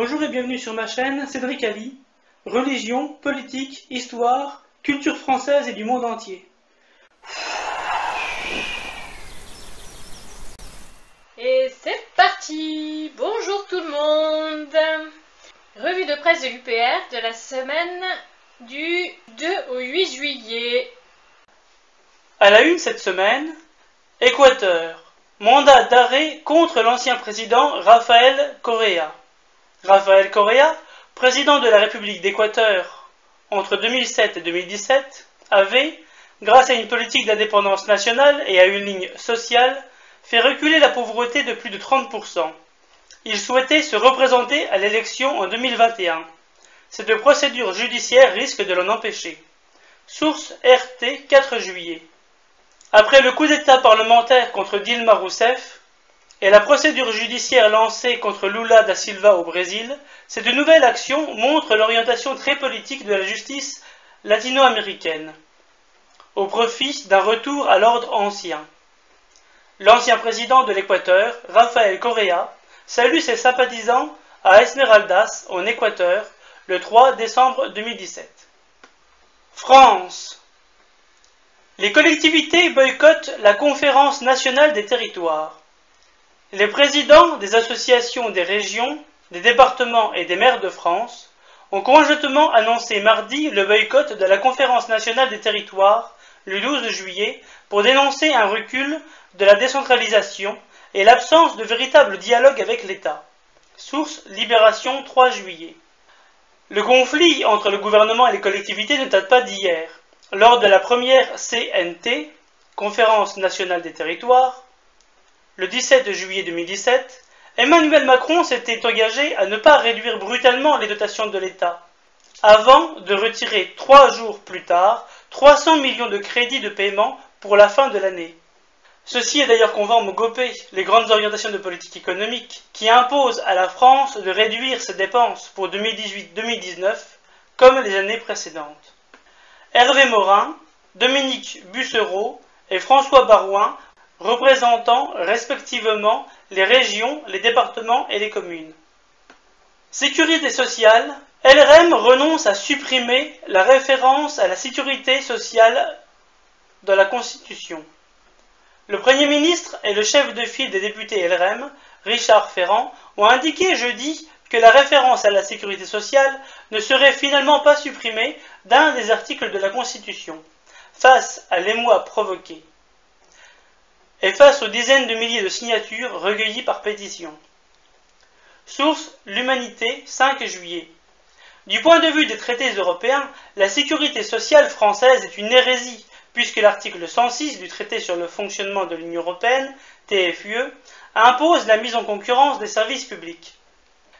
Bonjour et bienvenue sur ma chaîne Cédric Ali, religion, politique, histoire, culture française et du monde entier. Et c'est parti! Bonjour tout le monde! Revue de presse de l'UPR de la semaine du 2 au 8 juillet. À la une cette semaine, Équateur, mandat d'arrêt contre l'ancien président Rafael Correa. Rafael Correa, président de la République d'Équateur entre 2007 et 2017, avait, grâce à une politique d'indépendance nationale et à une ligne sociale, fait reculer la pauvreté de plus de 30%. Il souhaitait se représenter à l'élection en 2021. Cette procédure judiciaire risque de l'en empêcher. Source RT 4 juillet. Après le coup d'État parlementaire contre Dilma Rousseff et la procédure judiciaire lancée contre Lula da Silva au Brésil, cette nouvelle action montre l'orientation très politique de la justice latino-américaine, au profit d'un retour à l'ordre ancien. L'ancien président de l'Équateur, Rafael Correa, salue ses sympathisants à Esmeraldas, en Équateur, le 3 décembre 2017. France. Les collectivités boycottent la Conférence nationale des territoires. Les présidents des associations des régions, des départements et des maires de France ont conjointement annoncé mardi le boycott de la Conférence nationale des territoires le 12 juillet pour dénoncer un recul de la décentralisation et l'absence de véritable dialogue avec l'État. Source Libération 3 juillet. Le conflit entre le gouvernement et les collectivités ne date pas d'hier. Lors de la première CNT, Conférence nationale des territoires, le 17 juillet 2017, Emmanuel Macron s'était engagé à ne pas réduire brutalement les dotations de l'État, avant de retirer 3 jours plus tard 300 millions de crédits de paiement pour la fin de l'année. Ceci est d'ailleurs conforme au GOPE, les grandes orientations de politique économique, qui imposent à la France de réduire ses dépenses pour 2018-2019 comme les années précédentes. Hervé Morin, Dominique Bussereau et François Barouin représentant respectivement les régions, les départements et les communes. Sécurité sociale, LRM renonce à supprimer la référence à la sécurité sociale dans la Constitution. Le Premier ministre et le chef de file des députés LRM, Richard Ferrand, ont indiqué jeudi que la référence à la sécurité sociale ne serait finalement pas supprimée d'un des articles de la Constitution, face à l'émoi provoqué et face aux dizaines de milliers de signatures recueillies par pétition. Source L'Humanité, 5 juillet. Du point de vue des traités européens, la sécurité sociale française est une hérésie, puisque l'article 106 du traité sur le fonctionnement de l'Union européenne, TFUE, impose la mise en concurrence des services publics.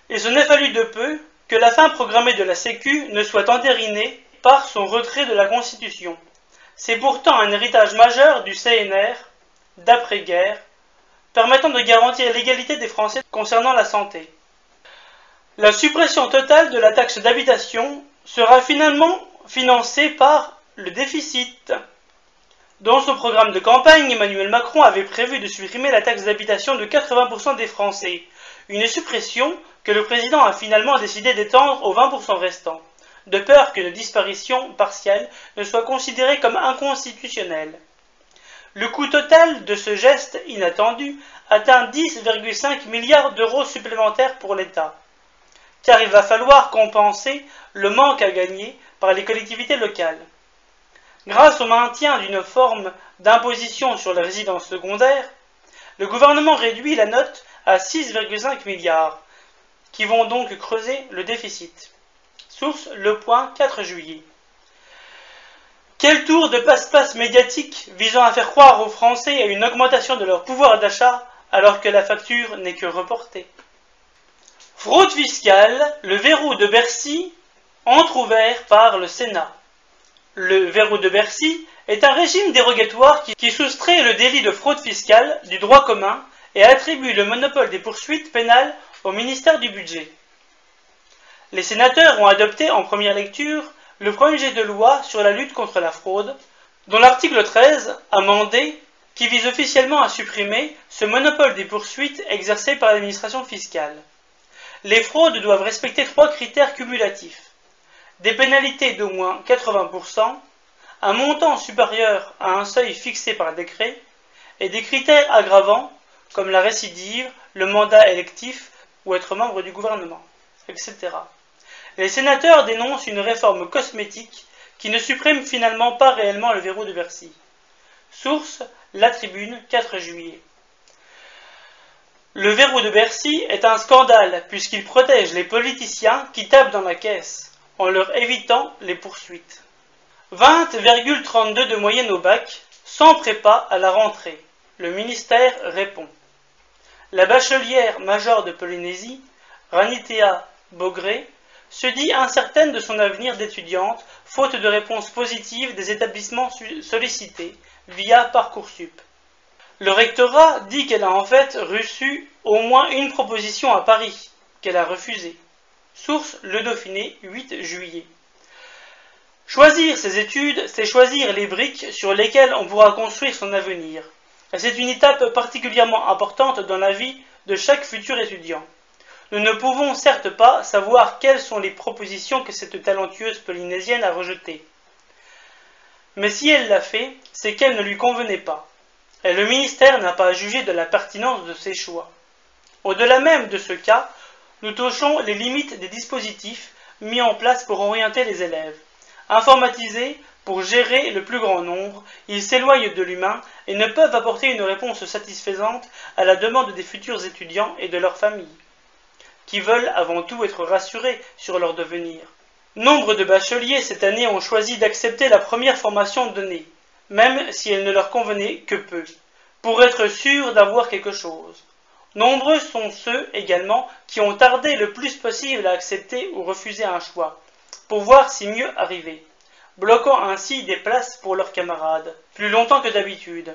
Il s'en est fallu de peu que la fin programmée de la Sécu ne soit entérinée par son retrait de la Constitution. C'est pourtant un héritage majeur du CNR, d'après-guerre, permettant de garantir l'égalité des Français concernant la santé. La suppression totale de la taxe d'habitation sera finalement financée par le déficit. Dans son programme de campagne, Emmanuel Macron avait prévu de supprimer la taxe d'habitation de 80% des Français, une suppression que le président a finalement décidé d'étendre aux 20% restants, de peur qu'une disparition partielle ne soit considérée comme inconstitutionnelle. Le coût total de ce geste inattendu atteint 10,5 milliards d'euros supplémentaires pour l'État, car il va falloir compenser le manque à gagner par les collectivités locales. Grâce au maintien d'une forme d'imposition sur les résidences secondaires, le gouvernement réduit la note à 6,5 milliards, qui vont donc creuser le déficit. Source Le Point, 4 juillet. Quel tour de passe-passe médiatique visant à faire croire aux Français à une augmentation de leur pouvoir d'achat alors que la facture n'est que reportée. Fraude fiscale, le verrou de Bercy, entrouvert par le Sénat. Le verrou de Bercy est un régime dérogatoire qui soustrait le délit de fraude fiscale du droit commun et attribue le monopole des poursuites pénales au ministère du Budget. Les sénateurs ont adopté en première lecture le projet de loi sur la lutte contre la fraude, dont l'article 13, amendé, qui vise officiellement à supprimer ce monopole des poursuites exercé par l'administration fiscale. Les fraudes doivent respecter 3 critères cumulatifs. Des pénalités d'au moins 80%, un montant supérieur à un seuil fixé par décret, et des critères aggravants comme la récidive, le mandat électif ou être membre du gouvernement, etc. Les sénateurs dénoncent une réforme cosmétique qui ne supprime finalement pas réellement le verrou de Bercy. Source, La Tribune, 4 juillet. Le verrou de Bercy est un scandale puisqu'il protège les politiciens qui tapent dans la caisse, en leur évitant les poursuites. 20,32 de moyenne au bac, sans prépa à la rentrée. Le ministère répond. La bachelière majeure de Polynésie, Ranitea Bogré, se dit incertaine de son avenir d'étudiante, faute de réponse positive des établissements sollicités via Parcoursup. Le rectorat dit qu'elle a en fait reçu au moins une proposition à Paris, qu'elle a refusée. Source Le Dauphiné, 8 juillet. Choisir ses études, c'est choisir les briques sur lesquelles on pourra construire son avenir. C'est une étape particulièrement importante dans la vie de chaque futur étudiant. Nous ne pouvons certes pas savoir quelles sont les propositions que cette talentueuse polynésienne a rejetées. Mais si elle l'a fait, c'est qu'elle ne lui convenait pas. Et le ministère n'a pas jugé de la pertinence de ses choix. Au-delà même de ce cas, nous touchons les limites des dispositifs mis en place pour orienter les élèves. Informatisés pour gérer le plus grand nombre, ils s'éloignent de l'humain et ne peuvent apporter une réponse satisfaisante à la demande des futurs étudiants et de leurs familles, qui veulent avant tout être rassurés sur leur devenir. Nombre de bacheliers cette année ont choisi d'accepter la première formation donnée, même si elle ne leur convenait que peu, pour être sûrs d'avoir quelque chose. Nombreux sont ceux également qui ont tardé le plus possible à accepter ou refuser un choix, pour voir si mieux arriver, bloquant ainsi des places pour leurs camarades, plus longtemps que d'habitude.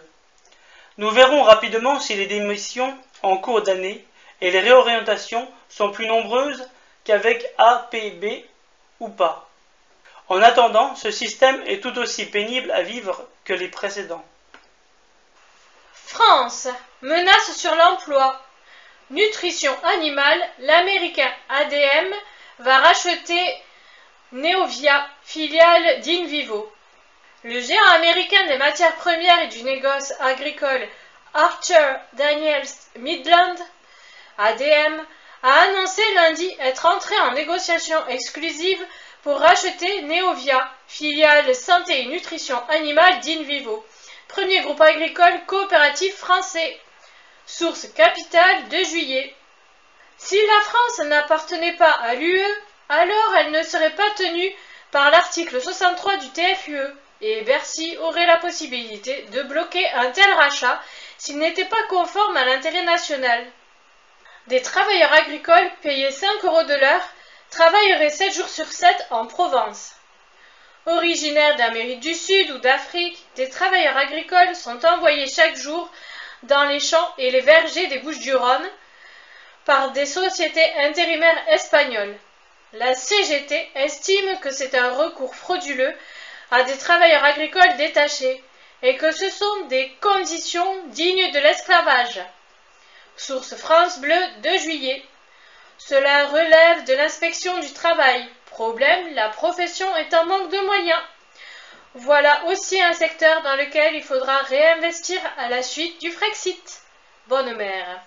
Nous verrons rapidement si les démissions en cours d'année et les réorientations sont plus nombreuses qu'avec APB ou pas. En attendant, ce système est tout aussi pénible à vivre que les précédents. France, menace sur l'emploi. Nutrition animale, l'américain ADM va racheter Neovia, filiale d'Invivo. Le géant américain des matières premières et du négoce agricole Archer Daniels Midland, ADM, a annoncé lundi être entré en négociation exclusive pour racheter Neovia, filiale santé et nutrition animale d'Invivo, premier groupe agricole coopératif français. Source Capitale, 2 juillet. Si la France n'appartenait pas à l'UE, alors elle ne serait pas tenue par l'article 63 du TFUE, et Bercy aurait la possibilité de bloquer un tel rachat s'il n'était pas conforme à l'intérêt national. Des travailleurs agricoles payés 5 € de l'heure travailleraient 7 jours sur 7 en Provence. Originaires d'Amérique du Sud ou d'Afrique, des travailleurs agricoles sont envoyés chaque jour dans les champs et les vergers des Bouches-du-Rhône par des sociétés intérimaires espagnoles. La CGT estime que c'est un recours frauduleux à des travailleurs agricoles détachés et que ce sont des conditions dignes de l'esclavage. Source France Bleu, 2 juillet. Cela relève de l'inspection du travail. Problème, la profession est en manque de moyens. Voilà aussi un secteur dans lequel il faudra réinvestir à la suite du Frexit. Bonne mère.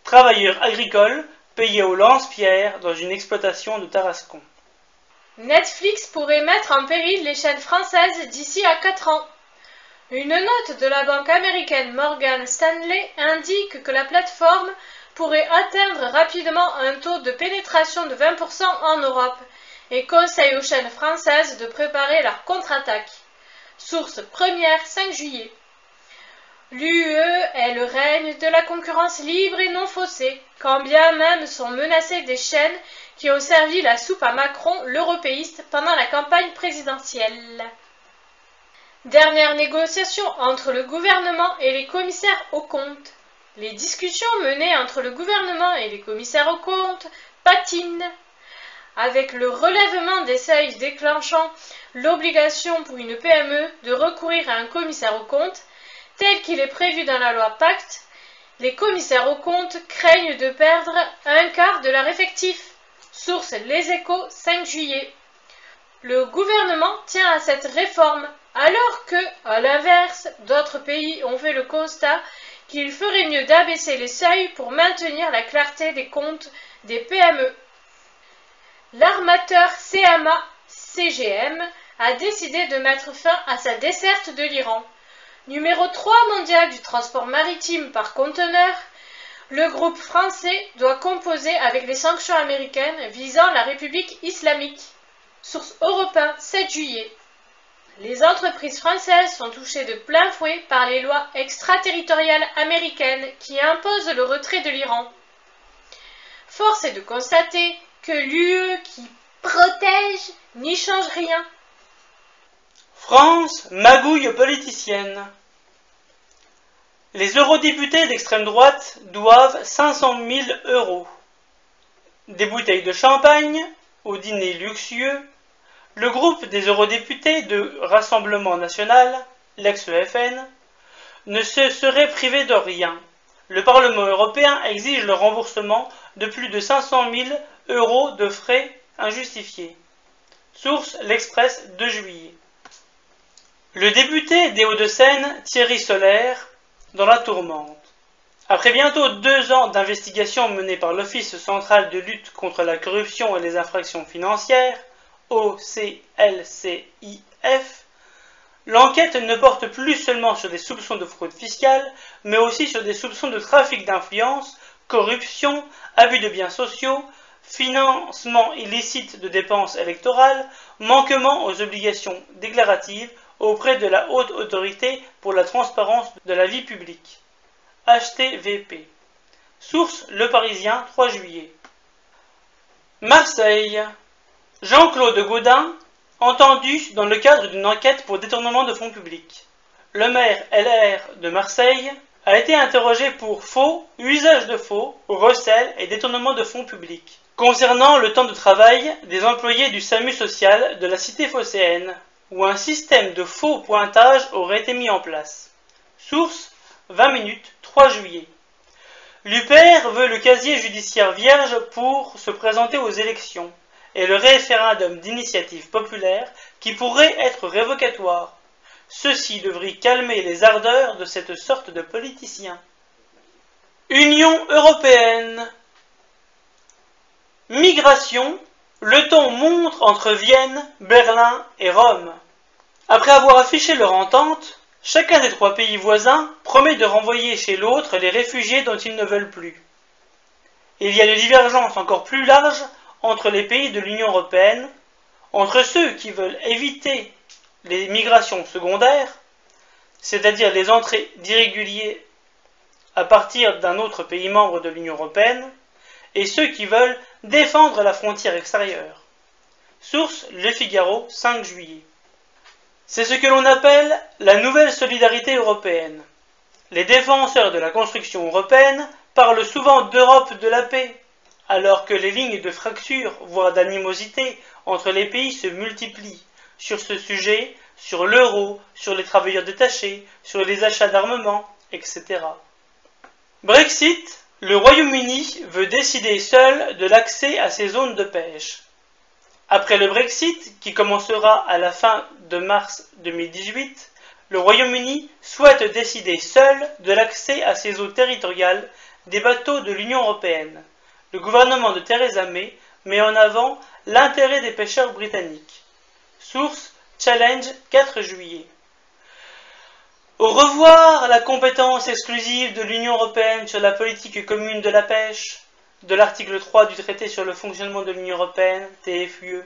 Travailleurs agricoles payés au lance-pierre dans une exploitation de Tarascon. Netflix pourrait mettre en péril les chaînes françaises d'ici à 4 ans. Une note de la banque américaine Morgan Stanley indique que la plateforme pourrait atteindre rapidement un taux de pénétration de 20% en Europe et conseille aux chaînes françaises de préparer leur contre-attaque. Source première, 5 juillet. L'UE est le règne de la concurrence libre et non faussée, quand bien même sont menacées des chaînes qui ont servi la soupe à Macron, l'européiste, pendant la campagne présidentielle. Dernière négociation entre le gouvernement et les commissaires aux comptes. Les discussions menées entre le gouvernement et les commissaires aux comptes patinent. Avec le relèvement des seuils déclenchant l'obligation pour une PME de recourir à un commissaire aux comptes, tel qu'il est prévu dans la loi Pacte, Les commissaires aux comptes craignent de perdre un quart de leur effectif. Source Les Échos, 5 juillet. Le gouvernement tient à cette réforme, alors que, à l'inverse, d'autres pays ont fait le constat qu'il ferait mieux d'abaisser les seuils pour maintenir la clarté des comptes des PME. L'armateur CMA-CGM a décidé de mettre fin à sa desserte de l'Iran. Numéro 3 mondial du transport maritime par conteneur, le groupe français doit composer avec les sanctions américaines visant la République islamique. Source Europe 1, 7 juillet. Les entreprises françaises sont touchées de plein fouet par les lois extraterritoriales américaines qui imposent le retrait de l'Iran. Force est de constater que l'UE qui protège n'y change rien. France, magouille politicienne. Les eurodéputés d'extrême droite doivent 500 000 €. Des bouteilles de champagne, au dîner luxueux, le groupe des eurodéputés de Rassemblement National, l'ex-FN, ne se serait privé de rien. Le Parlement européen exige le remboursement de plus de 500 000 € de frais injustifiés. Source L'Express, 2 juillet. Le député des Hauts-de-Seine, Thierry Solère, dans la tourmente. Après bientôt 2 ans d'investigation menée par l'Office central de lutte contre la corruption et les infractions financières, OCLCIF, l'enquête ne porte plus seulement sur des soupçons de fraude fiscale, mais aussi sur des soupçons de trafic d'influence, corruption, abus de biens sociaux, financement illicite de dépenses électorales, manquement aux obligations déclaratives auprès de la Haute Autorité pour la transparence de la vie publique. HTVP. Source Le Parisien, 3 juillet. Marseille. Jean-Claude Gaudin, entendu dans le cadre d'une enquête pour détournement de fonds publics. Le maire LR de Marseille a été interrogé pour faux, usage de faux, recel et détournement de fonds publics, concernant le temps de travail des employés du SAMU social de la cité phocéenne, où un système de faux pointage aurait été mis en place. Source 20 minutes, 3 juillet. L'UPR veut le casier judiciaire vierge pour se présenter aux élections, et le référendum d'initiative populaire qui pourrait être révocatoire. Ceci devrait calmer les ardeurs de cette sorte de politiciens. Union européenne. Migration, le ton monte entre Vienne, Berlin et Rome. Après avoir affiché leur entente, chacun des 3 pays voisins promet de renvoyer chez l'autre les réfugiés dont ils ne veulent plus. Il y a des divergences encore plus larges entre les pays de l'Union européenne, entre ceux qui veulent éviter les migrations secondaires, c'est-à-dire les entrées d'irréguliers à partir d'un autre pays membre de l'Union européenne, et ceux qui veulent défendre la frontière extérieure. Source Le Figaro, 5 juillet. C'est ce que l'on appelle la nouvelle solidarité européenne. Les défenseurs de la construction européenne parlent souvent d'Europe de la paix, alors que les lignes de fracture, voire d'animosité, entre les pays se multiplient sur ce sujet, sur l'euro, sur les travailleurs détachés, sur les achats d'armement, etc. Brexit, le Royaume-Uni veut décider seul de l'accès à ces zones de pêche. Après le Brexit, qui commencera à la fin de mars 2018, le Royaume-Uni souhaite décider seul de l'accès à ces eaux territoriales des bateaux de l'Union européenne. Le gouvernement de Theresa May met en avant l'intérêt des pêcheurs britanniques. Source Challenge, 4 juillet. Au revoir la compétence exclusive de l'Union européenne sur la politique commune de la pêche, de l'article 3 du traité sur le fonctionnement de l'Union européenne, TFUE.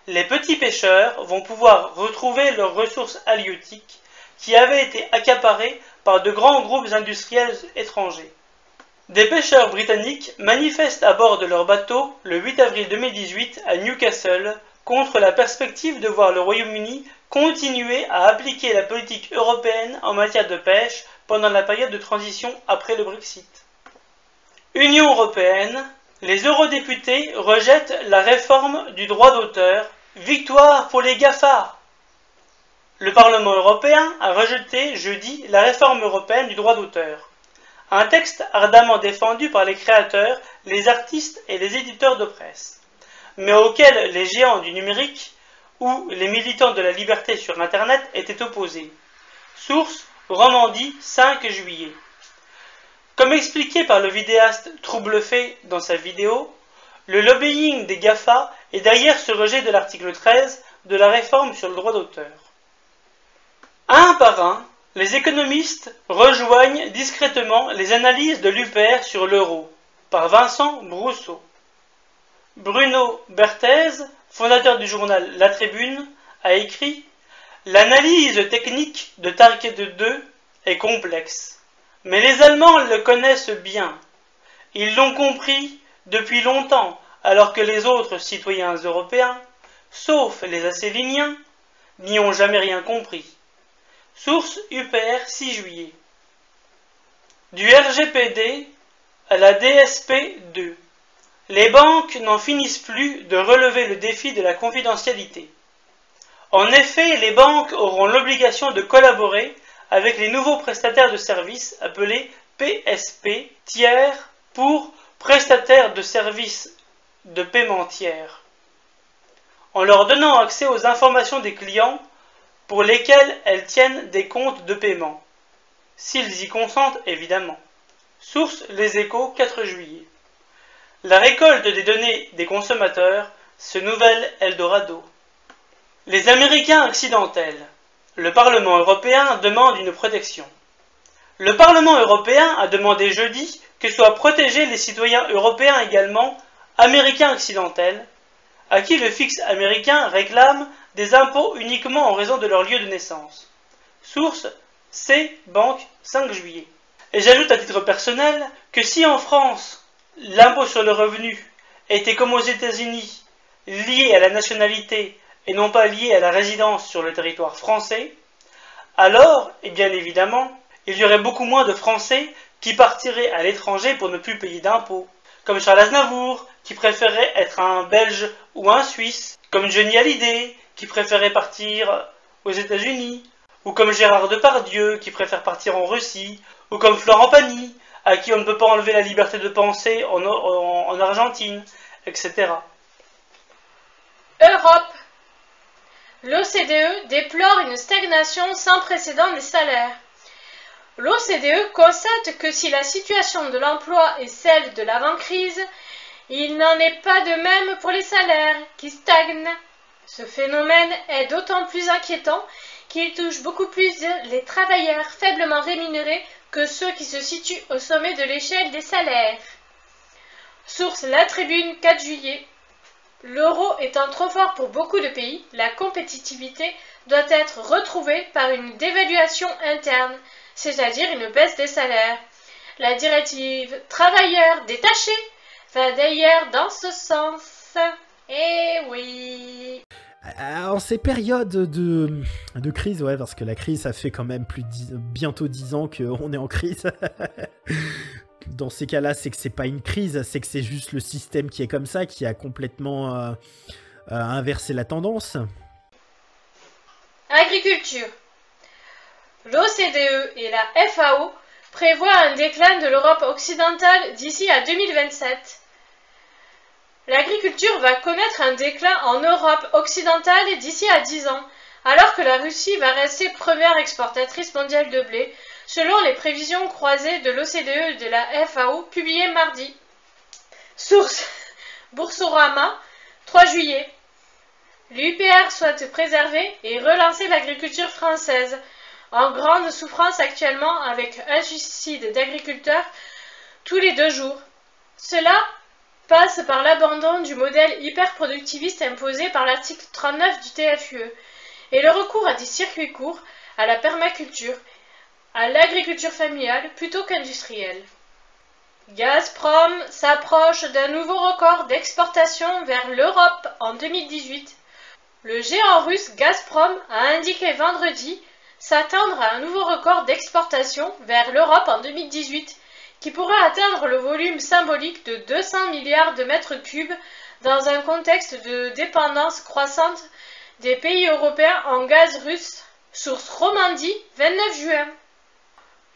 Les petits pêcheurs vont pouvoir retrouver leurs ressources halieutiques qui avaient été accaparées par de grands groupes industriels étrangers. Des pêcheurs britanniques manifestent à bord de leur bateau le 8 avril 2018 à Newcastle contre la perspective de voir le Royaume-Uni continuer à appliquer la politique européenne en matière de pêche pendant la période de transition après le Brexit. Union européenne, les eurodéputés rejettent la réforme du droit d'auteur. Victoire pour les GAFA. Le Parlement européen a rejeté jeudi la réforme européenne du droit d'auteur. Un texte ardemment défendu par les créateurs, les artistes et les éditeurs de presse, mais auquel les géants du numérique ou les militants de la liberté sur Internet étaient opposés. Source Romandie, 5 juillet. Comme expliqué par le vidéaste Troublefait dans sa vidéo, le lobbying des GAFA est derrière ce rejet de l'article 13 de la réforme sur le droit d'auteur. Un par un, les économistes rejoignent discrètement les analyses de l'UPR sur l'euro, par Vincent Brousseau. Bruno Berthez, fondateur du journal La Tribune, a écrit « L'analyse technique de Target 2 est complexe, mais les Allemands le connaissent bien. Ils l'ont compris depuis longtemps, alors que les autres citoyens européens, sauf les acéliniens, n'y ont jamais rien compris. » Source UPR 6 juillet. Du RGPD à la DSP 2. Les banques n'en finissent plus de relever le défi de la confidentialité. En effet, les banques auront l'obligation de collaborer avec les nouveaux prestataires de services appelés PSP, tiers pour prestataires de services de paiement tiers, en leur donnant accès aux informations des clients pour lesquels elles tiennent des comptes de paiement, s'ils y consentent évidemment. Source Les Échos, 4 juillet. La récolte des données des consommateurs, ce nouvel Eldorado. Les Américains accidentels. Le Parlement européen demande une protection. Le Parlement européen a demandé jeudi que soient protégés les citoyens européens également, américains accidentels, à qui le fixe américain réclame des impôts uniquement en raison de leur lieu de naissance. Source C. Banque, 5 juillet. Et j'ajoute à titre personnel que si en France, l'impôt sur le revenu était comme aux États-Unis, lié à la nationalité et non pas lié à la résidence sur le territoire français, alors, et bien évidemment, il y aurait beaucoup moins de Français qui partiraient à l'étranger pour ne plus payer d'impôts, comme Charles Aznavour, qui préférait être un Belge ou un Suisse, comme Johnny Hallyday, qui préférait partir aux États-Unis, ou comme Gérard Depardieu, qui préfère partir en Russie, ou comme Florent Pagny, à qui on ne peut pas enlever la liberté de penser en Argentine, etc. Europe. L'OCDE déplore une stagnation sans précédent des salaires. L'OCDE constate que si la situation de l'emploi est celle de l'avant-crise, il n'en est pas de même pour les salaires, qui stagnent. Ce phénomène est d'autant plus inquiétant qu'il touche beaucoup plus les travailleurs faiblement rémunérés que ceux qui se situent au sommet de l'échelle des salaires. Source La Tribune, 4 juillet. L'euro étant trop fort pour beaucoup de pays, la compétitivité doit être retrouvée par une dévaluation interne, c'est-à-dire une baisse des salaires. La directive travailleurs détachés va d'ailleurs dans ce sens. Eh oui. En ces périodes de crise, ouais, parce que la crise, ça fait quand même bientôt 10 ans qu'on est en crise. Dans ces cas-là, c'est que c'est pas une crise, c'est que c'est juste le système qui est comme ça, qui a complètement inversé la tendance. Agriculture. L'OCDE et la FAO prévoient un déclin de l'Europe occidentale d'ici à 2027. L'agriculture va connaître un déclin en Europe occidentale d'ici à 10 ans, alors que la Russie va rester première exportatrice mondiale de blé, selon les prévisions croisées de l'OCDE et de la FAO publiées mardi. Source Boursorama, 3 juillet. L'UPR souhaite préserver et relancer l'agriculture française, en grande souffrance actuellement avec un suicide d'agriculteurs tous les 2 jours. Cela passe par l'abandon du modèle hyperproductiviste imposé par l'article 39 du TFUE et le recours à des circuits courts, à la permaculture, à l'agriculture familiale plutôt qu'industrielle. Gazprom s'approche d'un nouveau record d'exportation vers l'Europe en 2018. Le géant russe Gazprom a indiqué vendredi s'attendre à un nouveau record d'exportation vers l'Europe en 2018, qui pourrait atteindre le volume symbolique de 200 milliards de mètres cubes dans un contexte de dépendance croissante des pays européens en gaz russe. Source Romandie, 29 juin.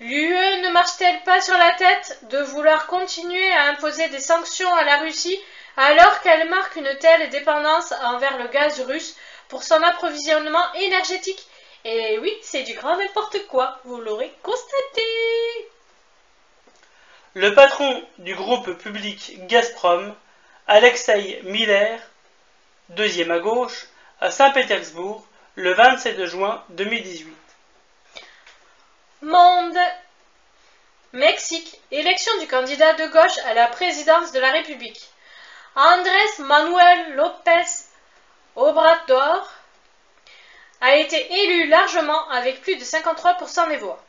L'UE ne marche-t-elle pas sur la tête de vouloir continuer à imposer des sanctions à la Russie alors qu'elle marque une telle dépendance envers le gaz russe pour son approvisionnement énergétique? Et oui, c'est du grand n'importe quoi, vous l'aurez constaté. Le patron du groupe public Gazprom, Alexei Miller, deuxième à gauche, à Saint-Pétersbourg, le 27 juin 2018. Monde. Mexique, élection du candidat de gauche à la présidence de la République. Andrés Manuel López Obrador a été élu largement avec plus de 53% des voix.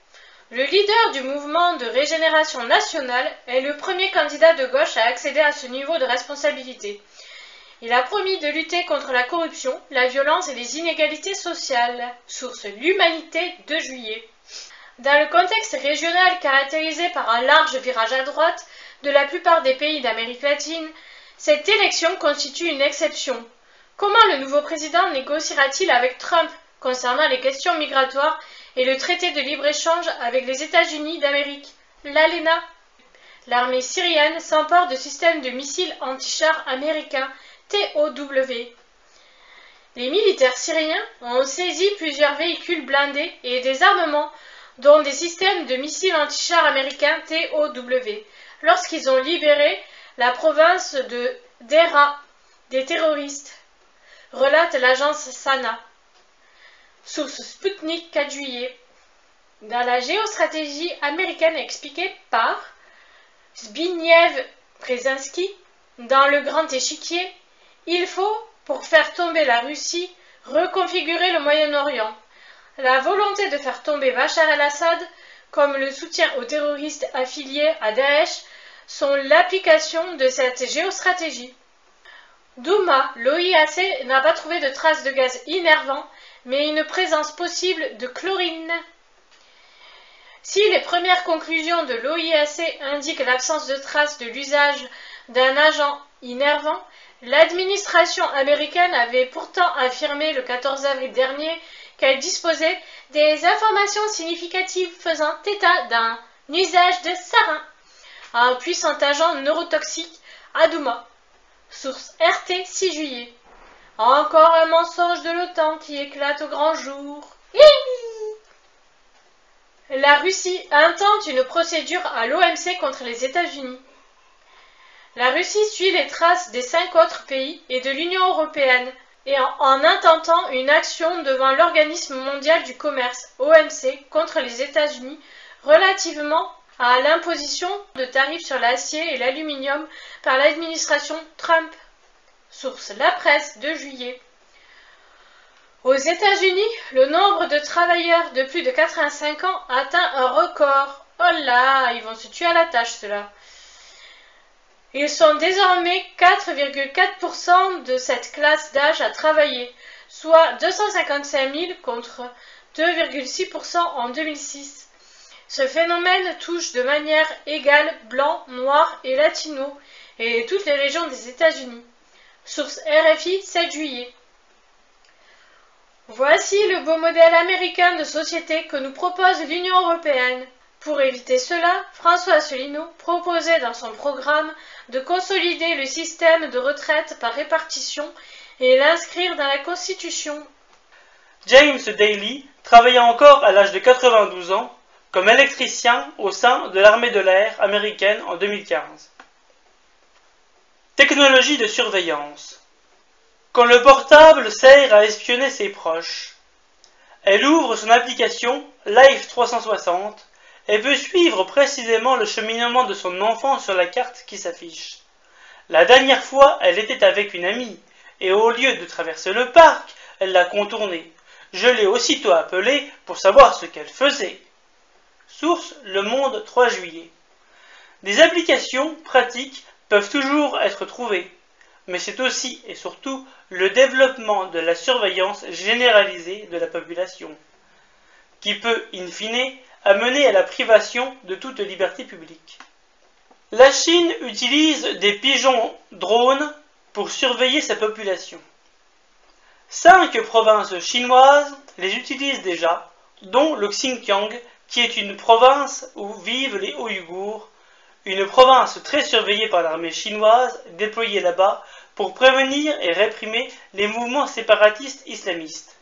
Le leader du mouvement de régénération nationale est le premier candidat de gauche à accéder à ce niveau de responsabilité. Il a promis de lutter contre la corruption, la violence et les inégalités sociales. Source L'Humanité, 2 juillet. Dans le contexte régional caractérisé par un large virage à droite de la plupart des pays d'Amérique latine, cette élection constitue une exception. Comment le nouveau président négociera-t-il avec Trump concernant les questions migratoires et le traité de libre-échange avec les États-Unis d'Amérique, l'ALENA? L'armée syrienne s'empare de systèmes de missiles anti-chars américains TOW. Les militaires syriens ont saisi plusieurs véhicules blindés et des armements, dont des systèmes de missiles anti-chars américains TOW, lorsqu'ils ont libéré la province de Deraa des terroristes, relate l'agence SANA. Source Sputnik, 4 juillet. Dans la géostratégie américaine expliquée par Zbigniew Brzezinski, dans le Grand Échiquier, il faut, pour faire tomber la Russie, reconfigurer le Moyen-Orient. La volonté de faire tomber Bachar el-Assad, comme le soutien aux terroristes affiliés à Daesh, sont l'application de cette géostratégie. Douma, l'OIAC n'a pas trouvé de traces de gaz innervant, mais une présence possible de chlorine. Si les premières conclusions de l'OIAC indiquent l'absence de traces de l'usage d'un agent innervant, l'administration américaine avait pourtant affirmé le 14 avril dernier qu'elle disposait des informations significatives faisant état d'un usage de sarin, un puissant agent neurotoxique à Douma. Source RT, 6 juillet. Encore un mensonge de l'OTAN qui éclate au grand jour. La Russie intente une procédure à l'OMC contre les États-Unis. La Russie suit les traces des 5 autres pays et de l'Union européenne et en intentant une action devant l'Organisme mondial du commerce, OMC, contre les États-Unis relativement à l'imposition de tarifs sur l'acier et l'aluminium par l'administration Trump. Source La Presse, 2 juillet. Aux États-Unis, le nombre de travailleurs de plus de 85 ans atteint un record. Oh là, ils vont se tuer à la tâche, ceux-là. Ils sont désormais 4,4% de cette classe d'âge à travailler, soit 255 000 contre 2,6% en 2006. Ce phénomène touche de manière égale blancs, noirs et latinos et toutes les régions des États-Unis. Source RFI, 7 juillet. Voici le beau modèle américain de société que nous propose l'Union européenne. Pour éviter cela, François Asselineau proposait dans son programme de consolider le système de retraite par répartition et l'inscrire dans la Constitution. James Daly travailla encore à l'âge de 92 ans comme électricien au sein de l'armée de l'air américaine en 2015. Technologie de surveillance. Quand le portable sert à espionner ses proches, elle ouvre son application Live 360 et peut suivre précisément le cheminement de son enfant sur la carte qui s'affiche. La dernière fois, elle était avec une amie, et au lieu de traverser le parc, elle l'a contourné. Je l'ai aussitôt appelée pour savoir ce qu'elle faisait. Source Le Monde, 3 juillet. Des applications pratiques peuvent toujours être trouvées, mais c'est aussi et surtout le développement de la surveillance généralisée de la population, qui peut, in fine, amener à la privation de toute liberté publique. La Chine utilise des pigeons drones pour surveiller sa population. 5 provinces chinoises les utilisent déjà, dont le Xinjiang, qui est une province où vivent les Ouïghours, une province très surveillée par l'armée chinoise déployée là-bas pour prévenir et réprimer les mouvements séparatistes islamistes.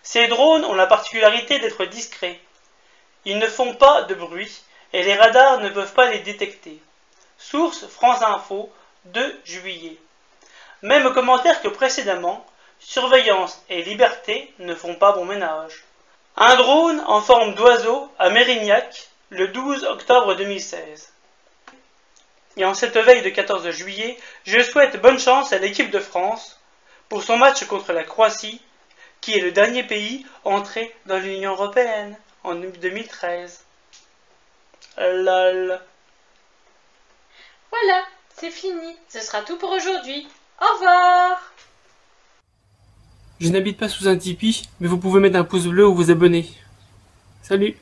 Ces drones ont la particularité d'être discrets. Ils ne font pas de bruit et les radars ne peuvent pas les détecter. Source France Info, 2 juillet. Même commentaire que précédemment, surveillance et liberté ne font pas bon ménage. Un drone en forme d'oiseau à Mérignac, le 12 octobre 2016. Et en cette veille de 14 juillet, je souhaite bonne chance à l'équipe de France pour son match contre la Croatie, qui est le dernier pays entré dans l'Union européenne en 2013. Lol. Voilà, c'est fini. Ce sera tout pour aujourd'hui. Au revoir. Je n'habite pas sous un Tipeee, mais vous pouvez mettre un pouce bleu ou vous abonner. Salut!